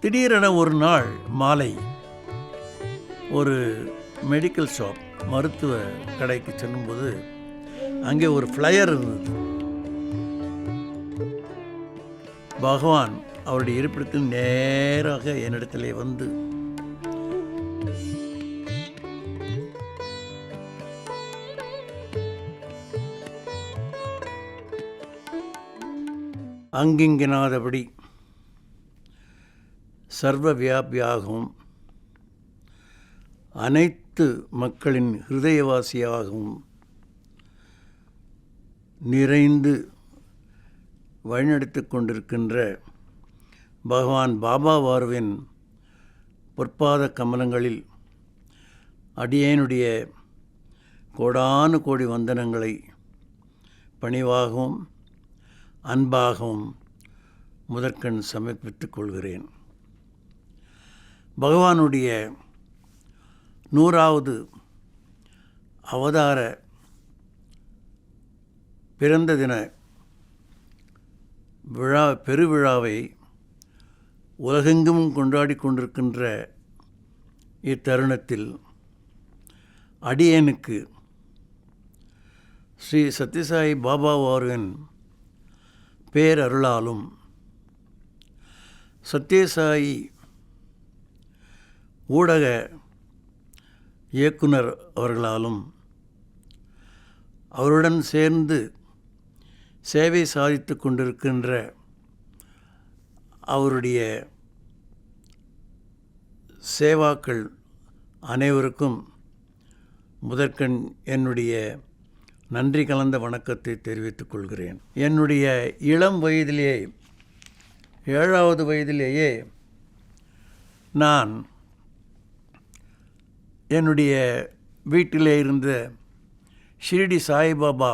திடீரென ஒரு நாள் மாலை ஒரு மெடிக்கல் ஷாப் மருத்துவ கடைக்கு செல்லும்போது அங்கே ஒரு ஃப்ளையர் இருந்தது. பகவான் அவருடைய இருப்பிடத்தில் நேராக என்னிடத்திலே வந்து அங்கிங்கனாதபடி சர்வ வியாபியாகவும் அனைத்து மக்களின் ஹிருதயவாசியாகவும் நிறைந்து வழிநடத்தி கொண்டிருக்கின்ற பகவான் பாபா வாருவின் பொற்பாத கமலங்களில் அடியேனுடைய கோடானு கோடி வந்தனங்களை பணிவாகவும் அன்பாகவும் முதற்கண் சமர்ப்பித்துக் கொள்கிறேன். பகவானுடைய 100வது அவதார பிறந்த தின பெருவிழாவை உலகெங்கும் கொண்டாடி கொண்டிருக்கின்ற இத்தருணத்தில் அடியேனுக்கு ஸ்ரீ சத்யசாயி பாபா வாருவின் பேரருளாலும் சத்யசாயி ஊடக இயக்குனர் அவர்களாலும் அவருடன் சேர்ந்து சேவை சாதித்து கொண்டிருக்கின்ற அவருடைய சேவாக்கள் அனைவருக்கும் முதற்கண் என்னுடைய நன்றி கலந்த வணக்கத்தை தெரிவித்துக் கொள்கிறேன். என்னுடைய இளம் வயதிலேயே 7வது வயதிலேயே நான் என்னுடைய வீட்டிலே இருந்த ஷிரடி சாய்பாபா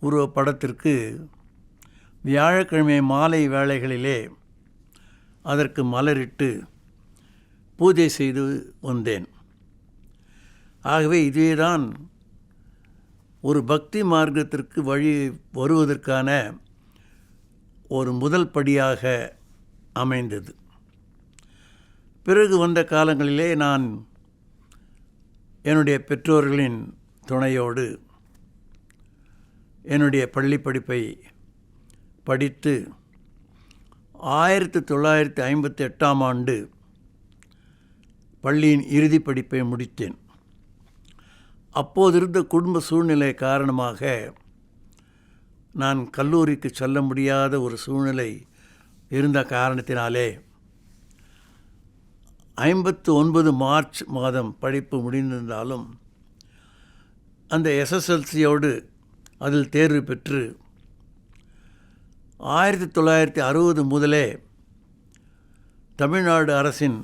உருவப்படத்திற்கு வியாழக்கிழமை மாலை வேளைகளிலே அதற்கு மலரிட்டு பூஜை செய்து வந்தேன். ஆகவே இதுவேதான் ஒரு பக்தி மார்க்கத்திற்கு வழி வருவதற்கான ஒரு முதல் படியாக அமைந்தது. பிறகு வந்த காலங்களிலே நான் என்னுடைய பெற்றோர்களின் துணையோடு என்னுடைய பள்ளி படிப்பை படித்து 1958ஆம் ஆண்டு பள்ளியின் இறுதி படிப்பை முடித்தேன். அப்போதிருந்த குடும்ப சூழ்நிலை காரணமாக நான் கல்லூரிக்கு செல்ல முடியாத ஒரு சூழ்நிலை இருந்த காரணத்தினாலே 59 மார்ச் மாதம் படிப்பு முடிந்திருந்தாலும் அந்த எஸ்எஸ்எல்சியோடு அதில் தேர்வு பெற்று 1960 முதலே தமிழ்நாடு அரசின்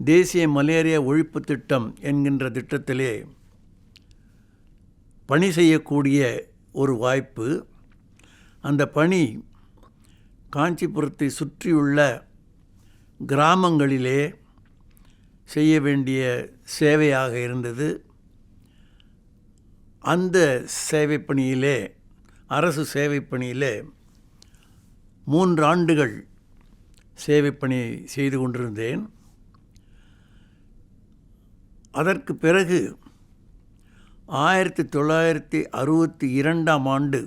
தேசிய மலேரியா ஒழிப்பு திட்டம் என்கின்ற திட்டத்திலே பணி செய்யக்கூடிய ஒரு வாய்ப்பு. அந்த பணி காஞ்சிபுரத்தை சுற்றியுள்ள கிராமங்களிலே செய்ய வேண்டிய சேவையாக இருந்தது. அந்த சேவை பணியிலே அரசு சேவை பணியிலே 3 ஆண்டுகள் சேவை பணி செய்து கொண்டிருந்தேன். அதற்கு பிறகு 1962ஆம் ஆண்டு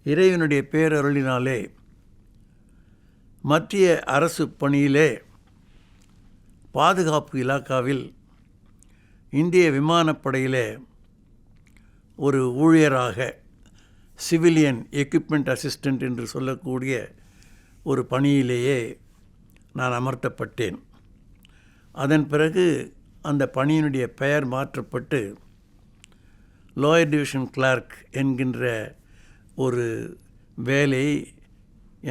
இறைவனுடைய பேரருளினாலே மத்திய அரசு பணியிலே பாதுகாப்பு இலாக்காவில் இந்திய விமானப்படையிலே ஒரு ஊழியராக சிவிலியன் எக்யூப்மெண்ட் அசிஸ்டண்ட் என்று சொல்லக்கூடிய ஒரு பணியிலேயே நான் அமர்த்தப்பட்டேன். அதன் பிறகு அந்த பணியினுடைய பெயர் மாற்றப்பட்டு லோயர் டிவிஷன் கிளார்க் என்கின்ற ஒரு வேலை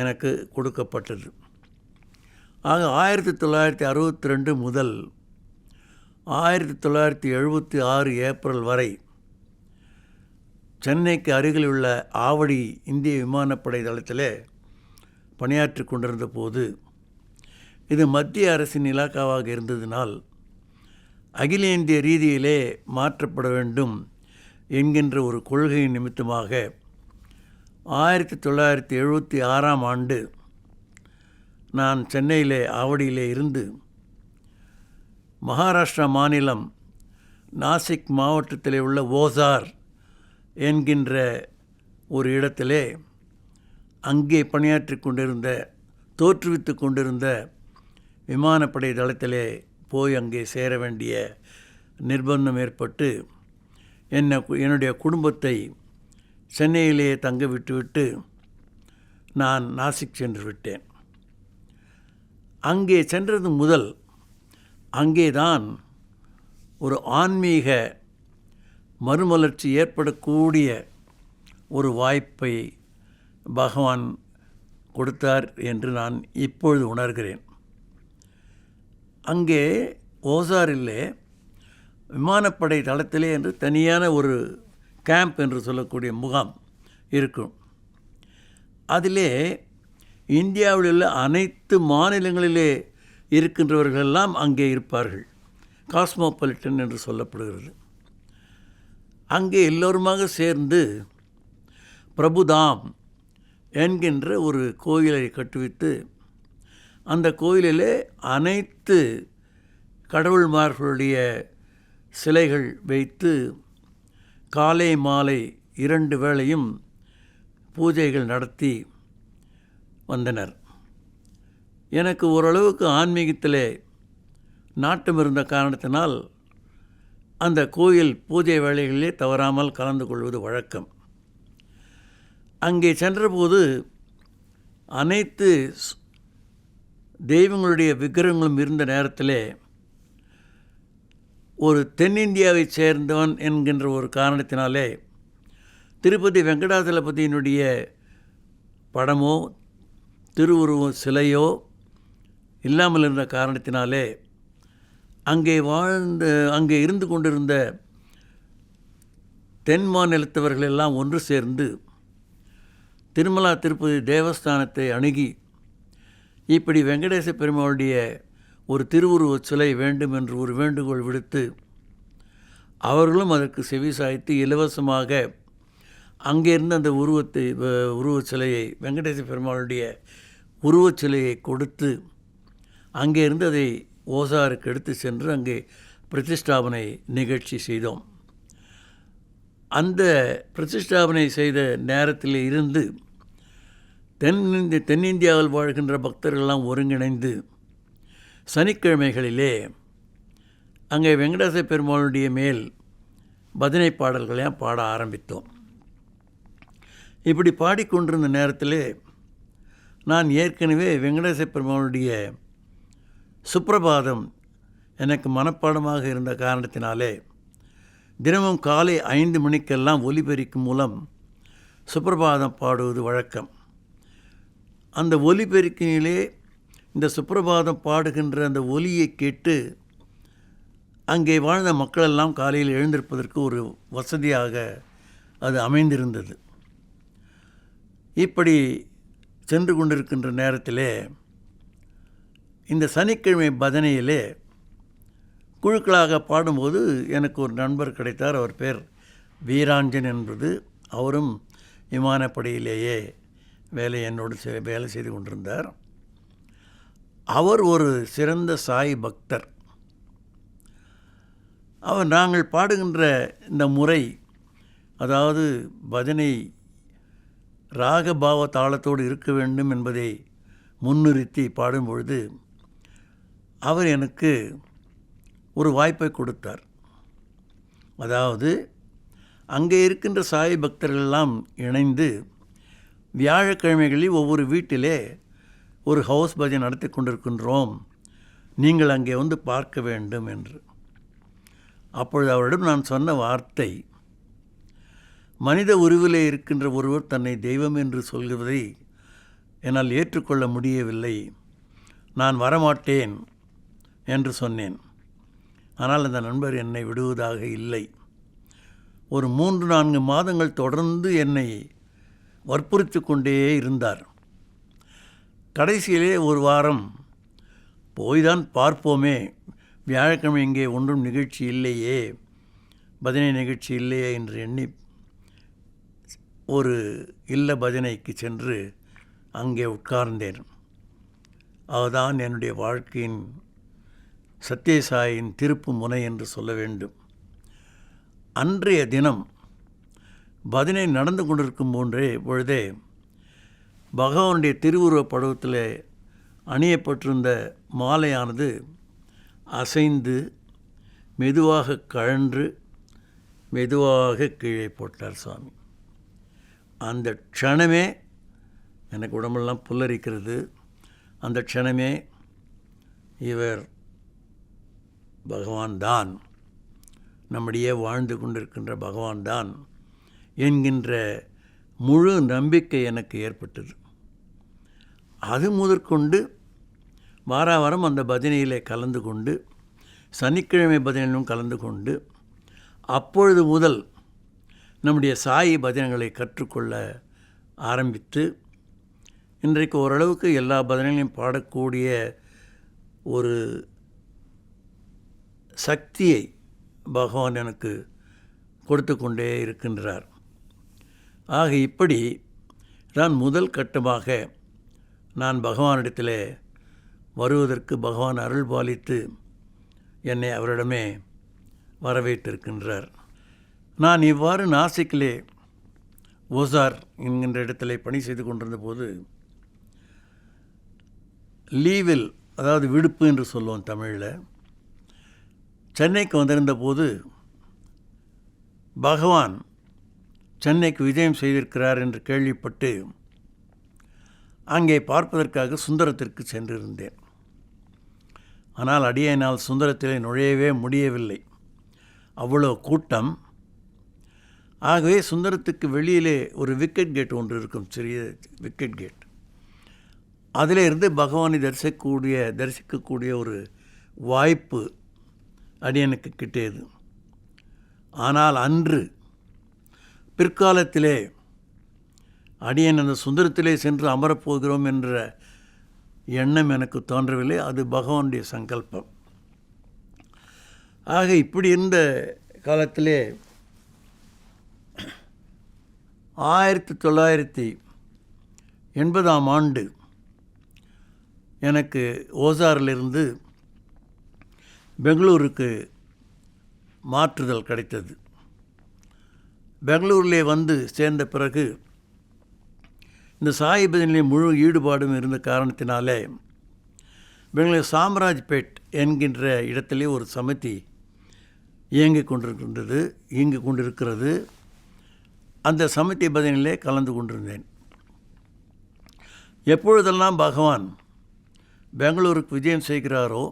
எனக்கு கொடுக்கப்பட்டது. ஆக 1962 முதல் 1976 ஏப்ரல் வரை சென்னைக்கு அருகில் உள்ள ஆவடி இந்திய விமானப்படை தளத்தில் பணியாற்றி கொண்டிருந்த போது இது மத்திய அரசின் இலாக்காவாக இருந்ததினால் அகில இந்திய ரீதியிலே மாற்றப்பட வேண்டும் என்கின்ற ஒரு கொள்கையின் நிமித்தமாக 1976ஆம் ஆண்டு நான் சென்னையிலே ஆவடியிலே இருந்து மகாராஷ்டிரா மாநிலம் நாசிக் மாவட்டத்திலே உள்ள ஓசார் என்கின்ற ஒரு இடத்திலே அங்கே பணியாற்றி கொண்டிருந்த தோற்றுவித்து கொண்டிருந்த விமானப்படை தளத்திலே போய் அங்கே சேர வேண்டிய நிர்பந்தம் ஏற்பட்டு என்னுடைய குடும்பத்தை சென்னையிலேயே தங்க விட்டுவிட்டு நான் நாசிக் சென்று விட்டேன். அங்கே சென்றது முதல் அங்கேதான் ஒரு ஆன்மீக மறுமலர்ச்சி ஏற்படக்கூடிய ஒரு வாய்ப்பை பகவான் கொடுத்தார் என்று நான் இப்பொழுது உணர்கிறேன். அங்கே ஓசாரிலே விமானப்படை தளத்திலே என்று தனியான ஒரு கேம்ப் என்று சொல்லக்கூடிய முகாம் இருக்கும். அதிலே இந்தியாவில் உள்ள அனைத்து மாநிலங்களிலே இருக்கின்றவர்களெல்லாம் அங்கே இருப்பார்கள். காஸ்மோபாலிட்டன் என்று சொல்லப்படுகிறது. அங்கே எல்லோருமாக சேர்ந்து பிரபுதாம் என்கின்ற ஒரு கோயிலை கட்டுவித்து அந்த கோயிலிலே அனைத்து கடவுள்மார்களுடைய சிலைகள் வைத்து காலை மாலை 2 வேளையும் பூஜைகள் நடத்தி வந்தனர். எனக்கு ஓரளவுக்கு ஆன்மீகத்திலே நாட்டம் இருந்த காரணத்தினால் அந்த கோயில் பூஜை வேளைகளிலே தவறாமல் கலந்து கொள்வது வழக்கம். அங்கே சென்றபோது அனைத்து தெய்வங்களுடைய விக்கிரகங்களும் இருந்த நேரத்திலே ஒரு தென்னிந்தியாவைச் சேர்ந்தவன் என்கின்ற ஒரு காரணத்தினாலே திருப்பதி வெங்கடாசலபதியினுடைய படமோ திருவுருவ சிலையோ இல்லாமல் இருந்த காரணத்தினாலே அங்கே இருந்து கொண்டிருந்த தென் மாநிலத்தவர்கள் எல்லாம் ஒன்று சேர்ந்து திருமலா திருப்பதி தேவஸ்தானத்தை அணுகி இப்படி வெங்கடேச பெருமாளுடைய ஒரு திருவுருவச் சிலை வேண்டும் என்று ஒரு வேண்டுகோள் விடுத்து அவர்களும் அதற்கு செவிசாய்த்து இலவசமாக அங்கேருந்து அந்த உருவச் சிலையை வெங்கடேச பெருமாளுடைய உருவச் சிலையை கொடுத்து அங்கேருந்து அதை ஓசாருக்கு எடுத்து சென்று அங்கே பிரதிஷ்டாபனை நிகழ்ச்சி செய்தோம். அந்த பிரதிஷ்டாபனை செய்த நேரத்தில் இருந்து தென்னிந்தியாவில் வாழ்கின்ற பக்தர்களெல்லாம் ஒருங்கிணைந்து சனிக்கிழமைகளிலே அங்கே வெங்கடேச பெருமாளுடைய மேல் பஜனை பாடல்களையும் பாட ஆரம்பித்தோம். இப்படி பாடிக்கொண்டிருந்த நேரத்தில் நான் ஏற்கனவே வெங்கடேச பெருமாளுடைய சுப்பிரபாதம் எனக்கு மனப்பாடமாக இருந்த காரணத்தினாலே தினமும் காலை 5 மணிக்கெல்லாம் ஒலிபெருக்கும் மூலம் சுப்பிரபாதம் பாடுவது வழக்கம். அந்த ஒலிபெருக்கினிலே இந்த சுப்பிரபாதம் பாடுகின்ற அந்த ஒலியை கேட்டு அங்கே வாழ்ந்த மக்களெல்லாம் காலையில் எழுந்திருப்பதற்கு ஒரு வசதியாக அது அமைந்திருந்தது. இப்படி சென்று கொண்டிருக்கின்ற நேரத்திலே இந்த சனிக்கிழமை பஜனையிலே குழுக்களாக பாடும்போது எனக்கு ஒரு நண்பர் கிடைத்தார். அவர் பேர் வீராஞ்சன் என்பது. அவரும் விமானப்படையிலேயே என்னோடு வேலை செய்து கொண்டிருந்தார். அவர் ஒரு சிறந்த சாய் பக்தர். நாங்கள் பாடுகின்ற இந்த முறை, அதாவது பஜனை ராகபாவ தாளத்தோடு இருக்க வேண்டும் என்பதை முன்னிறுத்தி பாடும்பொழுது அவர் எனக்கு ஒரு வாய்ப்பை கொடுத்தார். அதாவது அங்கே இருக்கின்ற சாய் பக்தர்களெல்லாம் இணைந்து வியாழக்கிழமைகளில் ஒவ்வொரு வீட்டிலே ஒரு ஹவுஸ் பஜனை நடத்தி கொண்டிருக்கின்றோம், நீங்கள் அங்கே வந்து பார்க்க வேண்டும் என்று. அப்பொழுது அவரிடம் நான் சொன்ன வார்த்தை, மனித உருவிலே இருக்கின்ற ஒருவர் தன்னை தெய்வம் என்று சொல்வதை என்னால் ஏற்றுக்கொள்ள முடியவில்லை, நான் வரமாட்டேன் என்று சொன்னேன். ஆனால் அந்த நண்பர் என்னை விடுவதாக இல்லை. ஒரு 3-4 மாதங்கள் தொடர்ந்து என்னை வற்புறுத்தி கொண்டே இருந்தார். கடைசியிலே ஒரு வாரம் போய்தான் பார்ப்போமே, வியாழக்கிழமை இங்கே ஒன்றும் நிகழ்ச்சி இல்லையே, பஜனை நிகழ்ச்சி இல்லையே என்று எண்ணி ஒரு இல்ல பஜனைக்கு சென்று அங்கே உட்கார்ந்தேன். அதுதான் என்னுடைய வாழ்க்கையின் சத்யசாயின் திருப்பு முனை என்று சொல்ல வேண்டும். அன்றைய தினம் பஜனை நடந்து கொண்டிருக்கும் பொழுதே பகவானுடைய திருவுருவப் படத்தில் அணியப்பட்டிருந்த மாலையானது அசைந்து மெதுவாக கழன்று மெதுவாக கீழே போட்டார் சுவாமி. அந்த க்ஷணமே எனக்கு உடம்பெல்லாம் புல்லரிக்கிறது. அந்த க்ஷணமே இவர் பகவான் தான், நம்முடைய வாழ்ந்து கொண்டிருக்கின்ற பகவான் தான் என்கின்ற முழு நம்பிக்கை எனக்கு ஏற்பட்டது. அது முதற்கொண்டு வாரம் அந்த பஜனையிலே கலந்து கொண்டு, சனிக்கிழமை பஜனையிலும் கலந்து கொண்டு, அப்பொழுது முதல் நம்முடைய சாயி பஜனைகளை கற்றுக்கொள்ள ஆரம்பித்து இன்றைக்கு ஓரளவுக்கு எல்லா பஜனைகளையும் பாடக்கூடிய ஒரு சக்தியை பகவான் எனக்கு கொடுத்து கொண்டே இருக்கின்றார். ஆக இப்படி நான் முதல் கட்டமாக நான் பகவானிடத்தில் வருவதற்கு பகவான் அருள் பாலித்து என்னை அவரிடமே வரவேற்றிருக்கின்றார். நான் இவ்வாறு நாசிக்கிலே ஓசார் என்கின்ற இடத்துல பணி செய்து கொண்டிருந்த போது லீவில், அதாவது விடுப்பு என்று சொல்லுவோம் தமிழில், சென்னைக்கு வந்திருந்த போது பகவான் சென்னைக்கு விஜயம் செய்திருக்கிறார் என்று கேள்விப்பட்டு அங்கே பார்ப்பதற்காக சுந்தரத்திற்கு சென்றிருந்தேன். ஆனால் அடியேனால் சுந்தரத்திலே நுழையவே முடியவில்லை, அவ்வளோ கூட்டம். ஆகவே சுந்தரத்துக்கு வெளியிலே ஒரு விக்கெட் கேட் ஒன்று இருக்கும், சிறிய விக்கெட் கேட். அதில் இருந்து பகவானை தரிசிக்கக்கூடிய ஒரு வாய்ப்பு அடியனுக்கு கிட்டியது. ஆனால் அன்று பிற்காலத்திலே அடியன் அந்த சுந்தரத்திலே சென்று அமரப்போகிறோம் என்ற எண்ணம் எனக்கு தோன்றவில்லை. அது பகவானுடைய சங்கல்பம். ஆக இப்படி இருந்த காலத்திலே 1980ஆம் ஆண்டு எனக்கு ஓசாரிலிருந்து பெங்களூருக்கு மாற்றுதல் கிடைத்தது. பெங்களூரிலே வந்து சேர்ந்த பிறகு இந்த சாயி பஜனிலே முழு ஈடுபாடும் இருந்த காரணத்தினாலே பெங்களூர் சாம்ராஜ்பேட் என்கின்ற இடத்திலே ஒரு சமிதி இயங்கிக் கொண்டிருக்கிறது. அந்த சமிதி பஜனிலே கலந்து கொண்டிருந்தேன். எப்பொழுதெல்லாம் பகவான் பெங்களூருக்கு விஜயம் செய்கிறாரோ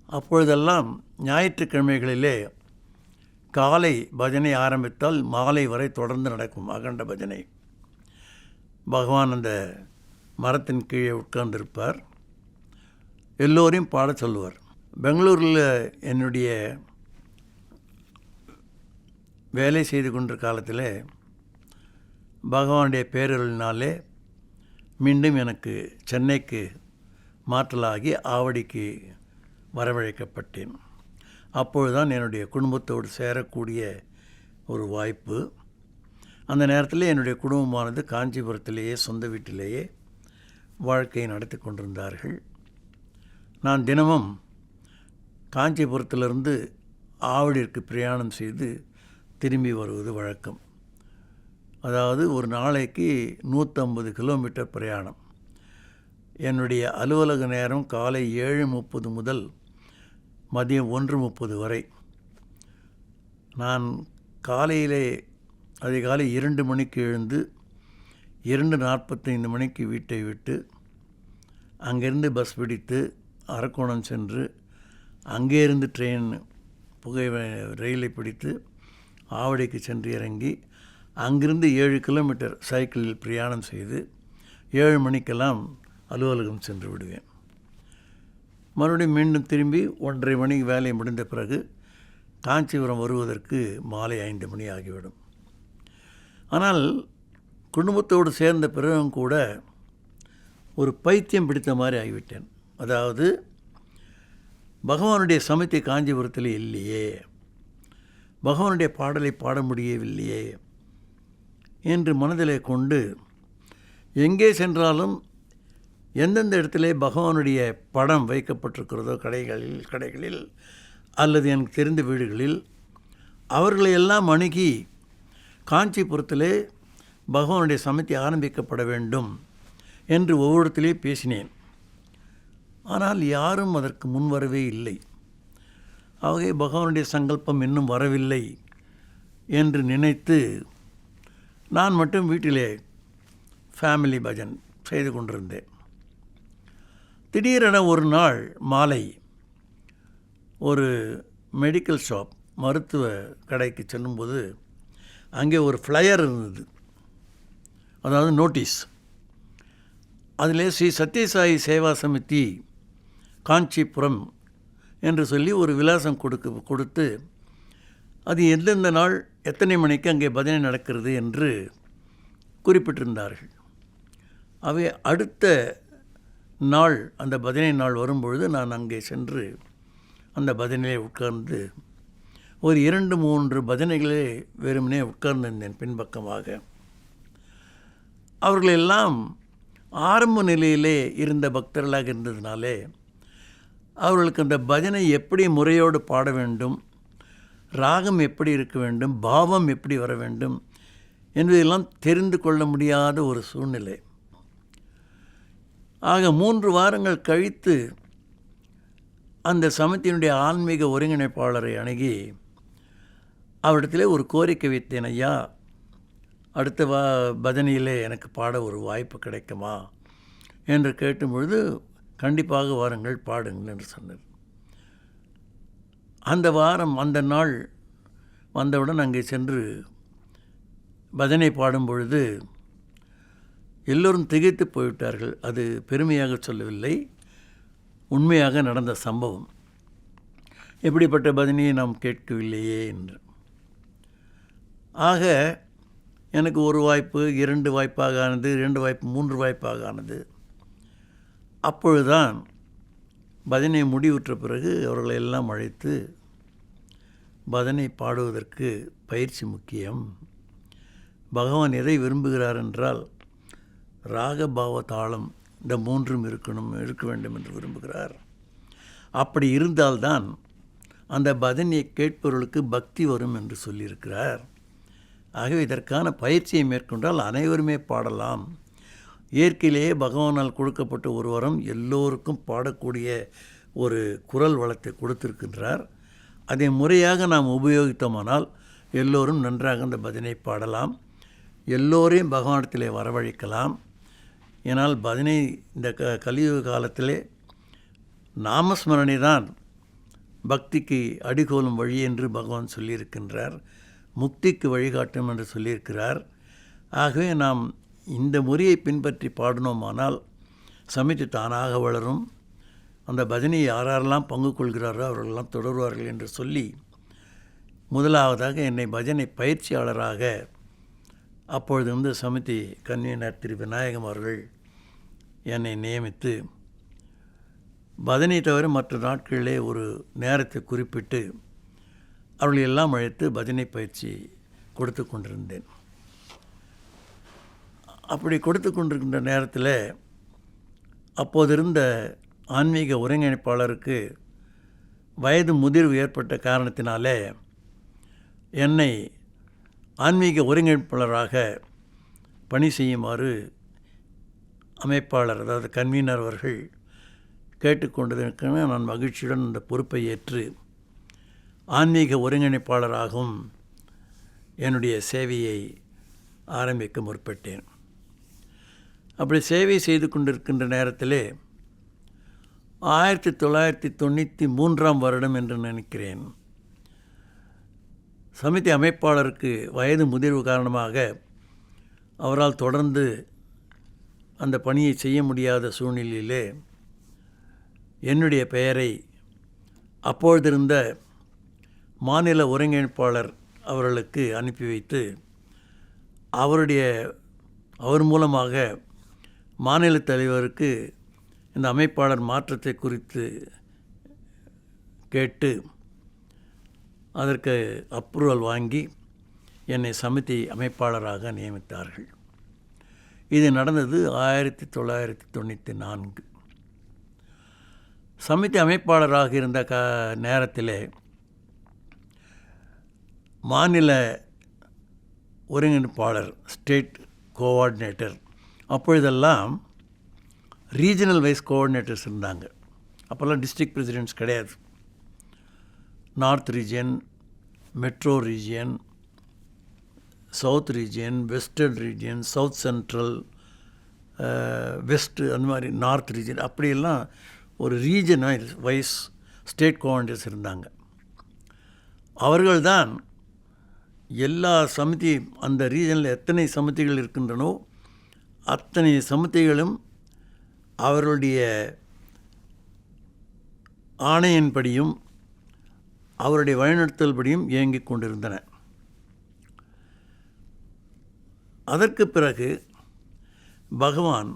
அப்பொழுதெல்லாம் ஞாயிற்றுக்கிழமைகளிலே காலை பஜனை ஆரம்பித்தால் மாலை வரை தொடர்ந்து நடக்கும் அகண்ட பஜனை. பகவான் அந்த மரத்தின் கீழே உட்கார்ந்திருப்பார், எல்லோரையும் பாட சொல்லுவார். பெங்களூரில் என்னுடைய வேலை செய்து கொண்ட காலத்தில் பகவானுடைய பேரருளினாலே மீண்டும் எனக்கு சென்னைக்கு மாற்றலாகி ஆவடிக்கு வரவழைக்கப்பட்டேன். அப்பொழுதுதான் என்னுடைய குடும்பத்தோடு சேரக்கூடிய ஒரு வாய்ப்பு. அந்த நேரத்தில் என்னுடைய குடும்பமானது காஞ்சிபுரத்திலேயே சொந்த வீட்டிலேயே வாழ்க்கையை நடத்தி கொண்டிருந்தார்கள். நான் தினமும் காஞ்சிபுரத்திலிருந்து ஆவடிற்கு பிரயாணம் செய்து திரும்பி வருவது வழக்கம். அதாவது ஒரு நாளைக்கு 150 கிலோமீட்டர் பிரயாணம். என்னுடைய அலுவலக நேரம் காலை 7:30 முதல் மதியம் 1:30 வரை. நான் காலையிலே அதிகாலை 2 மணிக்கு எழுந்து 2:45 மணிக்கு வீட்டை விட்டு அங்கேருந்து பஸ் பிடித்து அரக்கோணம் சென்று அங்கேருந்து ரயிலை பிடித்து ஆவடிக்கு சென்று இறங்கி அங்கிருந்து 7 கிலோமீட்டர் சைக்கிளில் பிரயாணம் செய்து 7 மணிக்கெல்லாம் அலுவலகம் சென்று விடுவேன். மறுபடியும் மீண்டும் திரும்பி 1:30 மணிக்கு வேலை முடிந்த பிறகு காஞ்சிபுரம் வருவதற்கு மாலை 5 மணி ஆகிவிடும். ஆனால் குடும்பத்தோடு சேர்ந்த பிறகும் கூட ஒரு பைத்தியம் பிடித்த மாதிரி ஆகிவிட்டேன். அதாவது பகவானுடைய சமிதி காஞ்சிபுரத்தில் இல்லையே, பகவானுடைய பாடலை பாட முடியவில்லையே என்று மனதிலே கொண்டு எங்கே சென்றாலும் எந்தெந்த இடத்துல பகவானுடைய படம் வைக்கப்பட்டிருக்கிறதோ கடைகளில் அல்லது எனக்கு தெரிந்த வீடுகளில் அவர்களையெல்லாம் அணுகி காஞ்சிபுரத்திலே பகவானுடைய சமிதி ஆரம்பிக்கப்பட வேண்டும் என்று ஒவ்வொருத்திலே பேசினேன். ஆனால் யாரும் அதற்கு முன்வரவே இல்லை. ஆகவே பகவானுடைய சங்கல்பம் இன்னும் வரவில்லை என்று நினைத்து நான் மட்டும் வீட்டிலே ஃபேமிலி பஜன் செய்து கொண்டிருந்தேன். திடீரென ஒரு நாள் மாலை ஒரு மெடிக்கல் ஷாப் மருத்துவ கடைக்கு செல்லும்போது அங்கே ஒரு ஃப்ளையர் இருந்தது, அதாவது நோட்டீஸ். அதிலே ஸ்ரீ சத்யசாயி சேவா சமிதி காஞ்சிபுரம் என்று சொல்லி ஒரு விலாசம் கொடுத்து அது எந்தெந்த நாள் எத்தனை மணிக்கு அங்கே பஜனை நடக்கிறது என்று குறிப்பிட்டிருந்தார்கள். அவை அடுத்த நாள் அந்த பஜனை நாள் வரும்பொழுது நான் அங்கே சென்று அந்த பஜனையிலே உட்கார்ந்து ஒரு 2-3 பஜனைகளே வெறுமனே உட்கார்ந்திருந்தேன் பின்பக்கமாக. அவர்களெல்லாம் ஆரம்ப நிலையிலே இருந்த பக்தர்களாக இருந்ததினாலே அவர்களுக்கு அந்த பஜனை எப்படி முறையோடு பாட வேண்டும், ராகம் எப்படி இருக்க வேண்டும், பாவம் எப்படி வர வேண்டும் என்பதெல்லாம் தெரிந்து கொள்ள முடியாத ஒரு சூழ்நிலை. ஆக 3 வாரங்கள் கழித்து அந்த சமிதியினுடைய ஆன்மீக ஒருங்கிணைப்பாளரை அணுகி அவரிடத்திலே ஒரு கோரிக்கை வைத்தேன். ஐயா, அடுத்த பஜனையிலே எனக்கு பாட ஒரு வாய்ப்பு கிடைக்குமா என்று கேட்டும்பொழுது கண்டிப்பாக வாருங்கள், பாடுங்கள் என்று சொன்னார். அந்த நாள் வந்தவுடன் அங்கே சென்று பஜனை பாடும் பொழுது எல்லோரும் திகைத்து போய்விட்டார்கள். அது பெருமையாக சொல்லவில்லை, உண்மையாக நடந்த சம்பவம். எப்படிப்பட்ட பஜனையை நாம் கேட்கவில்லையே என்று. ஆக எனக்கு ஒரு வாய்ப்பு 2 வாய்ப்பாக ஆனது, 2 வாய்ப்பு 3 வாய்ப்பாக ஆனது. அப்பொழுதுதான் பஜனை முடிவுற்ற பிறகு அவர்களை எல்லாம் அழைத்து, பஜனை பாடுவதற்கு பயிற்சி முக்கியம். பகவான் எதை விரும்புகிறார் என்றால் ராக பாவ தாளம் இந்த 3ம் இருக்க வேண்டும் என்று விரும்புகிறார். அப்படி இருந்தால்தான் அந்த பஜனையை கேட்பவர்களுக்கு பக்தி வரும் என்று சொல்லியிருக்கிறார். ஆகவே இதற்கான பயிற்சியை மேற்கொண்டால் அனைவருமே பாடலாம். இயற்கையிலேயே பகவானால் கொடுக்கப்பட்ட ஒரு வரம் எல்லோருக்கும் பாடக்கூடிய ஒரு குரல் வளத்தை கொடுத்திருக்கின்றார். அதை முறையாக நாம் உபயோகித்தோமானால் எல்லோரும் நன்றாக அந்த பஜனை பாடலாம், எல்லோரையும் பகவானத்திலே வரவழைக்கலாம். ஏனால் பஜனை இந்த கலியுக காலத்திலே நாமஸ்மரணை தான் பக்திக்கு அடிகோலும் வழி என்று பகவான் சொல்லியிருக்கின்றார், முக்திக்கு வழிகாட்டும் என்று சொல்லியிருக்கிறார். ஆகவே நாம் இந்த முறையை பின்பற்றி பாடினோமானால் சமிதி தானாக வளரும். அந்த பஜனையை யாரெல்லாம் பங்கு கொள்கிறாரோ அவர்களெல்லாம் தொடர்வார்கள் என்று சொல்லி முதலாவதாக என்னை பஜனை பயிற்சியாளராக அப்பொழுது வந்து சமிதி கன்வீனர் திரு விநாயகம் அவர்கள் என்னை நியமித்து பஜனை தவிர மற்ற நாட்களிலே ஒரு நேரத்தை குறிப்பிட்டு அவர்கள் எல்லாம் அழைத்து பஜனை பயிற்சி கொடுத்து கொண்டிருந்தேன். அப்படி கொடுத்து கொண்டிருக்கின்ற நேரத்தில் அப்போது இருந்த ஆன்மீக ஒருங்கிணைப்பாளருக்கு வயது முதிர்வு ஏற்பட்ட காரணத்தினாலே என்னை ஆன்மீக ஒருங்கிணைப்பாளராக பணி செய்யுமாறு அமைப்பாளர், அதாவது கன்வீனர் அவர்கள் கேட்டுக்கொண்டதற்கான நான் மகிழ்ச்சியுடன் அந்த பொறுப்பை ஏற்று ஆன்மீக ஒருங்கிணைப்பாளராகவும் என்னுடைய சேவையை ஆரம்பிக்க முற்பட்டேன். அப்படி சேவை செய்து கொண்டிருக்கின்ற நேரத்திலே 1993 வருடம் என்று நினைக்கிறேன், சமிதி அமைப்பாளருக்கு வயது முதிர்வு காரணமாக அவரால் தொடர்ந்து அந்த பணியை செய்ய முடியாத சூழ்நிலையிலே என்னுடைய பெயரை அப்பொழுதிருந்த மாநில ஒருங்கிணைப்பாளர் அவர்களுக்கு அனுப்பி வைத்து அவர் மூலமாக மாநில தலைவருக்கு இந்த அமைப்பாளர் மாற்றத்தை குறித்து கேட்டு அதற்கு அப்ரூவல் வாங்கி என்னை சமிதி அமைப்பாளராக நியமித்தார்கள். இது நடந்தது 1994. சமிதி அமைப்பாளராக இருந்த நேரத்தில் மாநில ஒருங்கிணைப்பாளர், ஸ்டேட் கோஆர்டினேட்டர், அப்பொழுதெல்லாம் ரீஜனல் வைஸ் கோஆர்டினேட்டர்ஸ் இருந்தாங்க. அப்போல்லாம் டிஸ்ட்ரிக்ட் பிரசிடென்ட்ஸ் கிடையாது. North region, metro region, south region, western region, south central, west, அந்த மாதிரி நார்த் ரீஜியன், அப்படியெல்லாம் ஒரு ரீஜன் வைஸ் ஸ்டேட் கோஆர்டினேட்டர்ஸ் இருந்தாங்க. அவர்கள்தான் எல்லா சமிதி, அந்த ரீஜனில் எத்தனை சமிதிகள் இருக்கின்றனோ அத்தனை சமிதிகளும் அவர்களுடைய ஆணையின்படியும் அவருடைய வழிநடத்தல்படியும் இயங்கிக் கொண்டிருந்தன. அதற்கு பிறகு பகவான்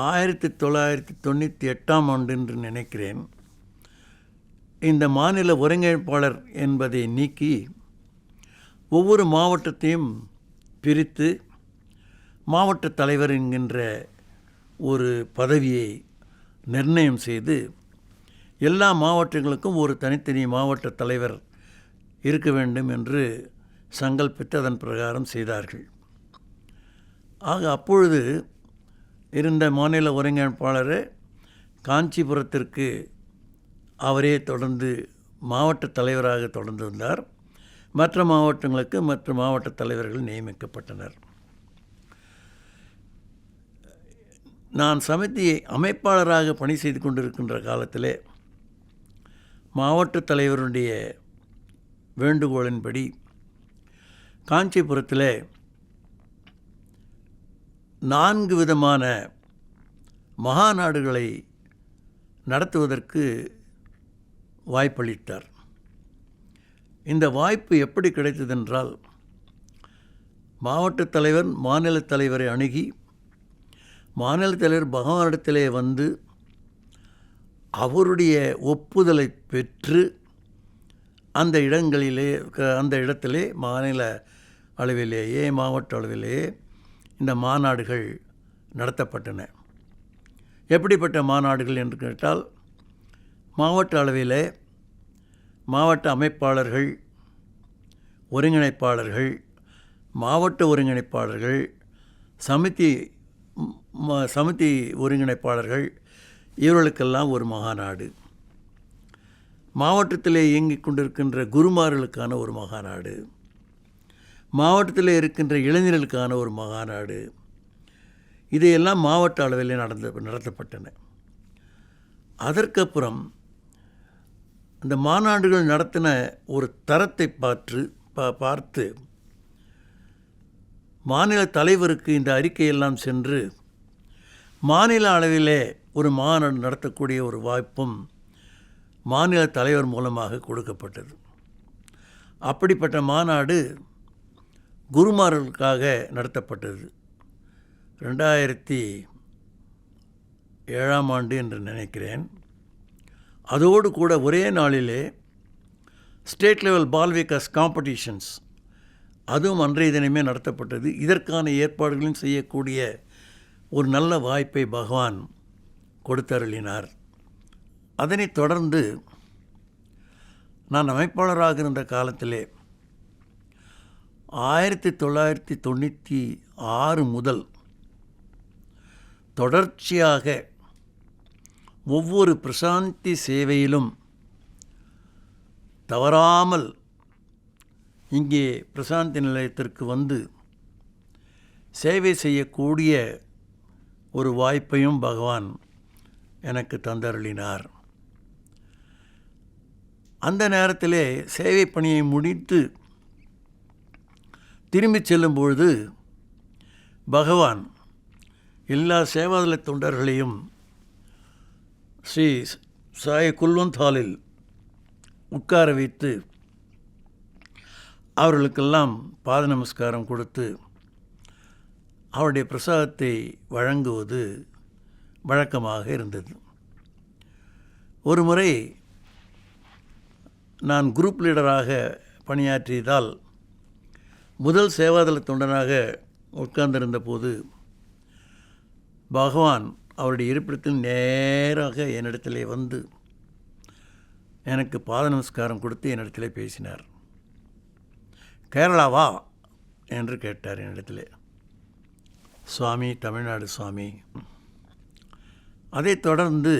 1998 என்று நினைக்கிறேன், இந்த மாநில ஒருங்கிணைப்பாளர் என்பதை நீக்கி ஒவ்வொரு மாவட்டத்தையும் பிரித்து மாவட்ட தலைவர் என்கின்ற ஒரு பதவியை நிர்ணயம் செய்து எல்லா மாவட்டங்களுக்கும் ஒரு தனித்தனி மாவட்ட தலைவர் இருக்க வேண்டும் என்று சங்கல்பித்து அதன் பிரகாரம் செய்தார்கள். ஆக அப்பொழுது இருந்த மாநில ஒருங்கிணைப்பாளர் காஞ்சிபுரத்திற்கு அவரே தொடர்ந்து மாவட்ட தலைவராக தொடர்ந்து வந்தார். மற்ற மாவட்டங்களுக்கு மற்ற மாவட்ட தலைவர்கள் நியமிக்கப்பட்டனர். நான் சமிதியை அமைப்பாளராக பணி செய்து கொண்டிருக்கின்ற காலத்திலே மாவட்ட தலைவருடைய வேண்டுகோளின்படி காஞ்சிபுரத்தில் 4 விதமான மகாநாடுகளை நடத்துவதற்கு வாய்ப்பளித்தார். இந்த வாய்ப்பு எப்படி கிடைத்ததென்றால், மாவட்ட தலைவர் மாநில தலைவரை அணுகி மாநில தலைவர் பகவானிடத்திலே வந்து அவருடைய ஒப்புதலை பெற்று அந்த இடத்திலே மாநில அளவிலேயே மாவட்ட அளவிலேயே இந்த மாநாடுகள் நடத்தப்பட்டன. எப்படிப்பட்ட மாநாடுகள் என்று கேட்டால், மாவட்ட அளவிலே மாவட்ட அமைப்பாளர்கள், ஒருங்கிணைப்பாளர்கள், மாவட்ட ஒருங்கிணைப்பாளர்கள், சமிதி ஒருங்கிணைப்பாளர்கள், இவர்களுக்கெல்லாம் ஒரு மகாநாடு, மாவட்டத்திலே இயங்கிக் கொண்டிருக்கின்ற குருமார்களுக்கான ஒரு மகாநாடு, மாவட்டத்தில் இருக்கின்ற இளைஞர்களுக்கான ஒரு மகாநாடு, இதையெல்லாம் மாவட்ட அளவிலே நடத்தப்பட்டன. அதற்கப்புறம் இந்த மாநாடுகள் நடத்தின ஒரு தரத்தை பார்த்து மாநில தலைவருக்கு இந்த அறிக்கையெல்லாம் சென்று மாநில அளவிலே ஒரு மாநாடு நடத்தக்கூடிய ஒரு வாய்ப்பும் மாநில தலைவர் மூலமாக கொடுக்கப்பட்டது. அப்படிப்பட்ட மாநாடு குருமார்களுக்காக நடத்தப்பட்டது. 2007 என்று நினைக்கிறேன். அதோடு கூட ஒரே நாளிலே ஸ்டேட் லெவல் பால் விகாஸ் காம்படிஷன்ஸ் அதுவும் அன்றைய தினமே நடத்தப்பட்டது. இதற்கான ஏற்பாடுகளையும் செய்யக்கூடிய ஒரு நல்ல வாய்ப்பை பகவான் கொடுத்தருளினார். அதனைத் தொடர்ந்து நான் அமைப்பாளராக இருந்த காலத்திலே 1996 முதல் தொடர்ச்சியாக ஒவ்வொரு பிரசாந்தி சேவையிலும் தவறாமல் இங்கே பிரசாந்தி நிலையத்திற்கு வந்து சேவை செய்யக்கூடிய ஒரு வாய்ப்பையும் பகவான் எனக்கு தந்தருளினார். அந்த நேரத்திலே சேவை பணியை முடித்து திரும்பி செல்லும்பொழுது பகவான் எல்லா சேவாதள தொண்டர்களையும் ஸ்ரீ சாய் குல்வந்த் ஹாலில் உட்கார வைத்து அவர்களுக்கெல்லாம் பாத நமஸ்காரம் கொடுத்து அவருடைய பிரசாதத்தை வழங்குவது வழக்கமாக இருந்தது. ஒரு முறை நான் குரூப் லீடராக பணியாற்றியதால் முதல் சேவாதள தொண்டனாக உட்கார்ந்திருந்த போது பகவான் அவருடைய இருப்பிடத்தில் நேராக என்னிடத்திலே வந்து எனக்கு பாத நமஸ்காரம் கொடுத்து என்னிடத்திலே பேசினார். கேரளாவா என்று கேட்டார் என்னிடத்திலே. சுவாமி, தமிழ்நாடு சுவாமி. அதைத் தொடர்ந்து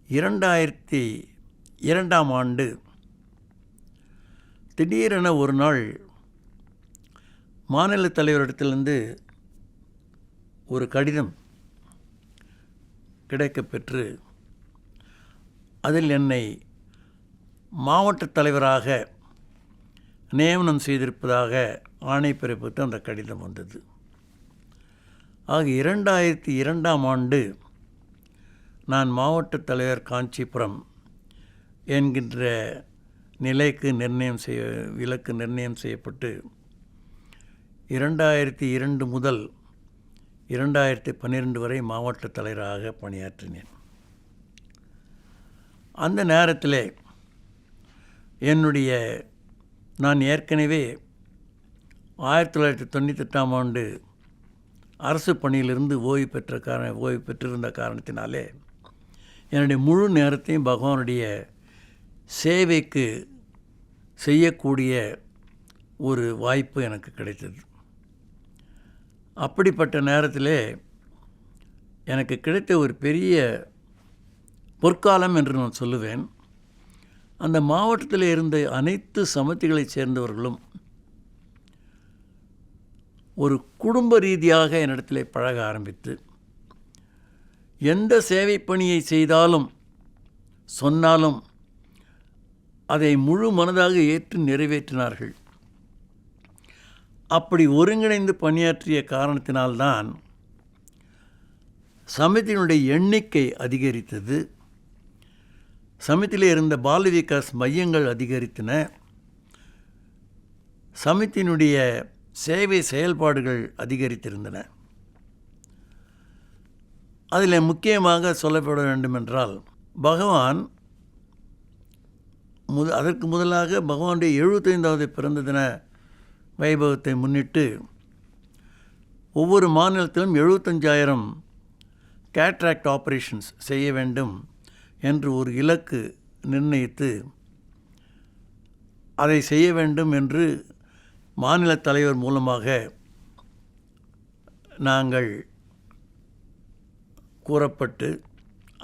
2002ஆம் ஆண்டு திடீரென ஒரு நாள் மாநில தலைவரிடத்திலிருந்து ஒரு கடிதம் கிடைக்கப்பெற்று அதில் என்னை மாவட்ட தலைவராக நியமனம் செய்திருப்பதாக ஆணை பிறப்பித்து அந்த கடிதம் வந்தது. ஆக 2002ஆம் ஆண்டு நான் மாவட்ட தலைவர் காஞ்சிபுரம் என்கின்ற நிலைக்கு இலக்கு நிர்ணயம் செய்யப்பட்டு 2002 முதல் 2012 வரை மாவட்ட தலைவராக பணியாற்றினேன். அந்த நேரத்தில் நான் ஏற்கனவே 1998ஆம் ஆண்டு அரசு பணியிலிருந்து ஓய்வு பெற்றிருந்த காரணத்தினாலே என்னுடைய முழு நேரத்தையும் பகவானுடைய சேவைக்கு செய்யக்கூடிய ஒரு வாய்ப்பு எனக்கு கிடைத்தது. அப்படிப்பட்ட நேரத்தில் எனக்கு கிடைத்த ஒரு பெரிய பொற்காலம் என்று நான் சொல்லுவேன். அந்த மாவட்டத்தில் இருந்த அனைத்து சமத்திகளைச் சேர்ந்தவர்களும் ஒரு குடும்ப ரீதியாக என்னிடத்தில் பழக ஆரம்பித்து எந்த சேவை பணியை செய்தாலும் சொன்னாலும் அதை முழு மனதாக ஏற்று நிறைவேற்றினார்கள். அப்படி ஒருங்கிணைந்து பணியாற்றிய காரணத்தினால்தான் சமிதியினுடைய எண்ணிக்கை அதிகரித்தது. சமிதியில் இருந்த பால விகாஸ் மையங்கள் அதிகரித்தன. சமிதியினுடைய சேவை செயல்பாடுகள் அதிகரித்திருந்தன. அதில் முக்கியமாக சொல்லப்பட வேண்டுமென்றால் பகவான் அதற்கு முதலாக பகவானுடைய 75வது பிறந்த தின வைபவத்தை முன்னிட்டு ஒவ்வொரு மாநிலத்திலும் 75,000 கேட்ராக்ட் ஆப்ரேஷன்ஸ் செய்ய வேண்டும் என்று ஒரு இலக்கு நிர்ணயித்து அதை செய்ய வேண்டும் என்று மாநில தலைவர் மூலமாக நாங்கள் கூறப்பட்டு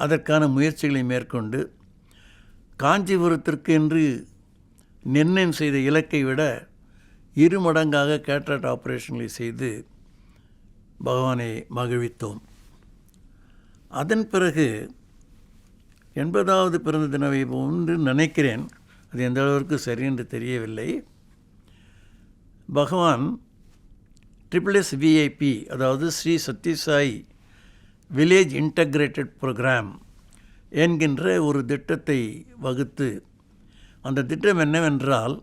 அதற்கான முயற்சிகளை மேற்கொண்டு காஞ்சிபுரத்திற்கு என்று நிர்ணயம் செய்த இலக்கை விட 2 மடங்காக கேட்ராக்ட் ஆப்ரேஷன்களை செய்து பகவானை மகிழ்வித்தோம். அதன் பிறகு 80வது பிறந்த தின வைபவம் என்று நினைக்கிறேன். அது எந்த அளவிற்கு சரி என்று தெரியவில்லை. பகவான் SSSVIP, அதாவது Shri Sathya Sai village integrated program என்கின்ற ஒரு திட்டத்தை வகுத்து, அந்த திட்டம் என்னவென்றால்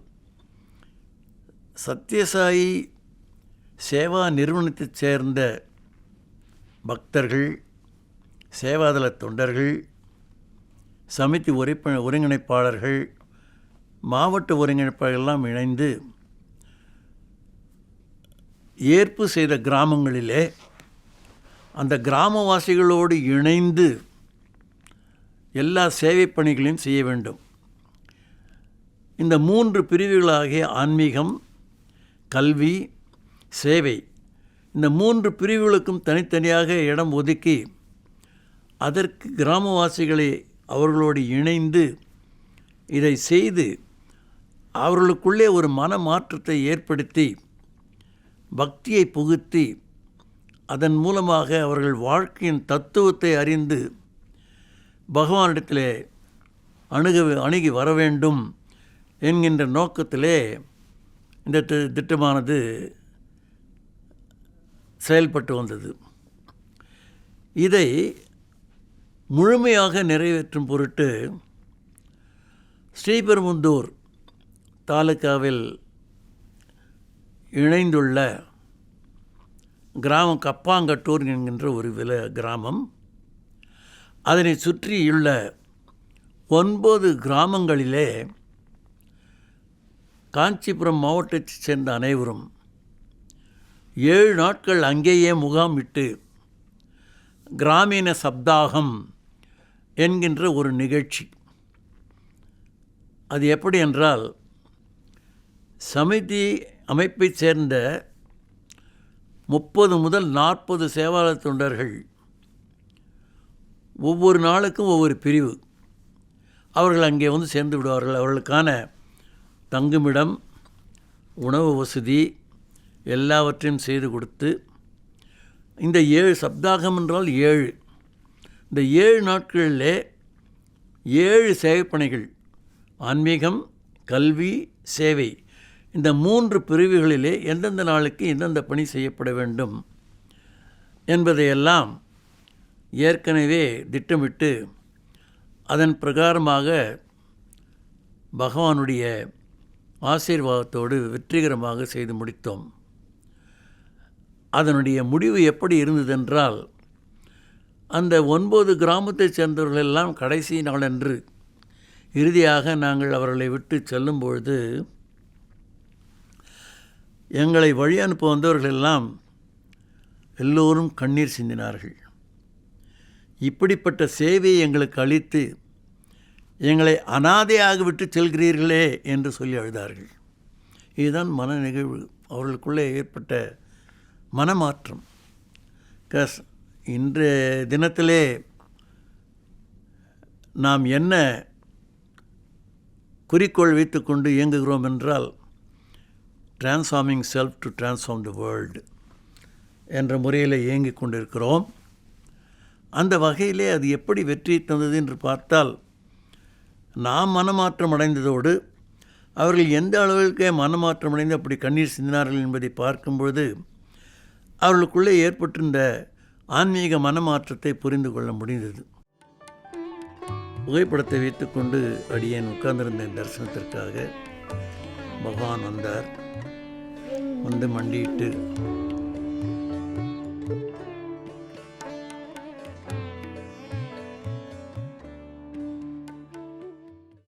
சத்யசாயி சேவா நிறுவனத்தைச் சேர்ந்த பக்தர்கள், சேவாதள தொண்டர்கள், சமிதி ஒருங்கிணைப்பாளர்கள், மாவட்ட ஒருங்கிணைப்பாளர்கள் எல்லாம் இணைந்து ஏற்பு செய்த கிராமங்களிலே அந்த கிராமவாசிகளோடு இணைந்து எல்லா சேவை பணிகளையும் செய்ய வேண்டும். இந்த 3 பிரிவுகளாகிய ஆன்மீகம், கல்வி, சேவை, இந்த 3 பிரிவுகளுக்கும் தனித்தனியாக இடம் ஒதுக்கி அதற்கு கிராமவாசிகளை அவர்களோடு இணைந்து இதை செய்து அவர்களுக்குள்ளே ஒரு மன மாற்றத்தை ஏற்படுத்தி பக்தியை புகுத்தி அதன் மூலமாக அவர்கள் வாழ்க்கையின் தத்துவத்தை அறிந்து பகவானிடத்திலே அணுகி வர வேண்டும் என்கின்ற நோக்கத்திலே இந்த திட்டமானது செயல்பட்டு வந்தது. இதை முழுமையாக நிறைவேற்றும் பொருட்டு ஸ்ரீபெரும்புதூர் தாலுகாவில் இணைந்துள்ள கிராமம் கப்பாங்கட்டூர் என்கின்ற ஒரு கிராமம், அதனை சுற்றியுள்ள 9 கிராமங்களிலே காஞ்சிபுரம் மாவட்டத்தைச் சேர்ந்த அனைவரும் 7 நாட்கள் அங்கேயே முகாமிட்டு கிராமீண சப்தாகம் என்கின்ற ஒரு நிகழ்ச்சி. அது எப்படி என்றால், சமிதி அமைப்பைச் சேர்ந்த 30 முதல் 40 சேவாலய தொண்டர்கள் ஒவ்வொரு நாளுக்கும் ஒவ்வொரு பிரிவு அவர்கள் அங்கே வந்து சேர்ந்து விடுவார்கள். அவர்களுக்கான தங்குமிடம், உணவு வசதி எல்லாவற்றையும் செய்து கொடுத்து, இந்த 7 சப்தாகம் என்றால் 7, இந்த 7 நாட்களிலே 7 சேவைப்பணிகள், ஆன்மீகம், கல்வி, சேவை, இந்த 3 பிரிவுகளிலே எந்தெந்த நாளுக்கு எந்தெந்த பணி செய்யப்பட வேண்டும் என்பதையெல்லாம் ஏற்கனவே திட்டமிட்டு அதன் பிரகாரமாக பகவானுடைய ஆசீர்வாதத்தோடு வெற்றிகரமாக செய்து முடித்தோம். அதனுடைய முடிவு எப்படி இருந்ததென்றால், அந்த 9 கிராமத்தைச் சேர்ந்தவர்களெல்லாம் கடைசி நாளன்று இறுதியாக நாங்கள் அவர்களை விட்டு செல்லும்பொழுது எங்களை வழி அனுப்ப வந்தவர்களெல்லாம் எல்லோரும் கண்ணீர் சிந்தினார்கள். இப்படிப்பட்ட சேவையை எங்களுக்கு அளித்து எங்களை அனாதையாக விட்டு செல்கிறீர்களே என்று சொல்லி அழுதார்கள். இதுதான் மன நிகழ்வு, அவர்களுக்குள்ளே ஏற்பட்ட மனமாற்றம். இன்றைய தினத்திலே நாம் என்ன குறிக்கோள் வைத்துக்கொண்டு இயங்குகிறோம் என்றால், transforming self to transform the world என்ற முறையில் இயங்கிக் கொண்டிருக்கிறோம். அந்த வகையிலே அது எப்படி வெற்றி தந்தது என்று பார்த்தால், நாம் மனமாற்றம் அடைந்ததோடு அவர்கள் எந்த அளவிற்கு மனமாற்றம் அடைந்து அப்படி கண்ணீர் சிந்தினார்கள் என்பதை பார்க்கும்பொழுது அவர்களுக்குள்ளே ஏற்பட்டிருந்த ஆன்மீக மனமாற்றத்தை புரிந்து கொள்ள முடிந்தது. புகைப்படத்தை வைத்துக்கொண்டு அடியேன் உட்கார்ந்திருந்த தரிசனத்திற்காக பகவான் வந்தார். வந்து மண்டியிட்டு